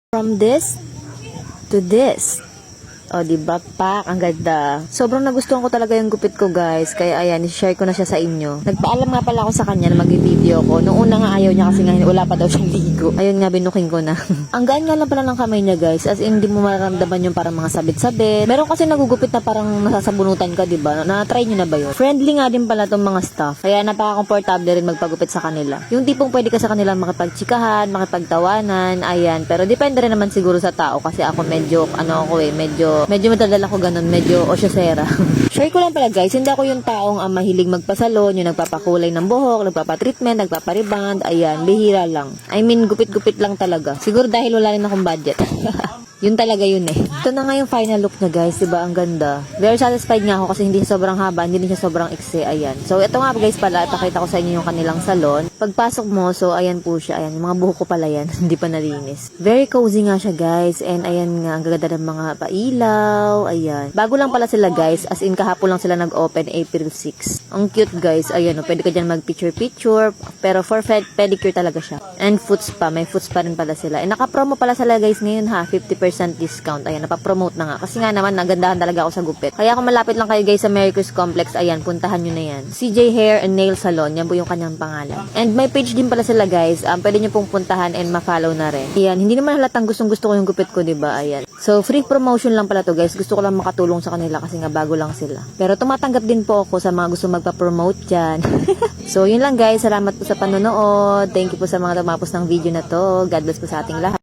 From this to this. O, diba, pak? Ang ganda. Sobrang nagustuhan ko talaga yung gupit ko, guys. Kaya, ayan, i-share ko na siya sa inyo. Nagpaalam nga pala ako sa kanya na mag-video ko. Noong una nga ayaw niya kasi nga wala pa daw siyang ligo. Ayun nga, binuking ko na. Ang gaan nga lang pala ng kamay niya, guys. As in, hindi mo mararamdaman yung parang mga sabit-sabit. Meron kasi nagugupit na parang nasasabunutan ka, diba? Na-try nyo na ba yun? Friendly nga din pala tong mga staff. Kaya napaka-komportable rin magpagupit sa kanila. Yung tipong pwede ka sa kanila makipagtsikahan, makipagtawanan, ayan. Pero depende rin naman siguro sa tao kasi ako medyo, medyo madadala ko ganun, medyo osyosera. Share ko lang pala, guys, hindi ako yung taong mahilig magpasalon, yung nagpapakulay ng buhok, nagpapatreatment, nagpapariband, ayan, bihira lang. I mean, gupit-gupit lang talaga. Siguro dahil wala rin akong budget. Yun talaga yun eh. Ito na nga yung final look niya, guys, diba? Ang ganda. Very satisfied nga ako kasi hindi siya sobrang haba, hindi din siya sobrang iksi, ayan. So, ito nga, guys, pala, ipakita ko sa inyo yung kanilang salon. Pagpasok mo, so, ayan po siya, ayan, yung mga buhok ko pala yan, hindi pa nalinis. Very cozy nga siya, guys, and ayan nga, ang gaganda ng mga pailaw, ayan. Bago lang pala sila, guys, as in kahapon lang sila nag-open, April 6. Ang cute, guys, ayan, pwede ka dyan mag-picture-picture, pero for pedicure talaga siya. And foot spa, may foot spa rin pala sila. And naka-promo pala sila, guys, ngayon ha, 50% discount. Ayan, napapromote na nga. Kasi nga naman, nagandahan talaga ako sa gupit. Kaya kung malapit lang kayo, guys, sa Mercus Complex, ayan, puntahan nyo na yan. CJ Hair and Nail Salon, yan po yung kanyang pangalan. And may page din pala sila, guys. Pwede nyo pong puntahan and ma-follow na rin. Ayan, hindi naman halatang gustong-gusto ko yung gupit ko, diba? Ayan. So, free promotion lang pala to, guys. Gusto ko lang makatulong sa kanila kasi nga bago lang sila. Pero tumatanggap din po ako sa mga gusto magpa-promote dyan. So, yun lang, guys. Salamat po sa panonood. Thank you po sa mga tumapos ng video na to. God bless po sa ating lahat.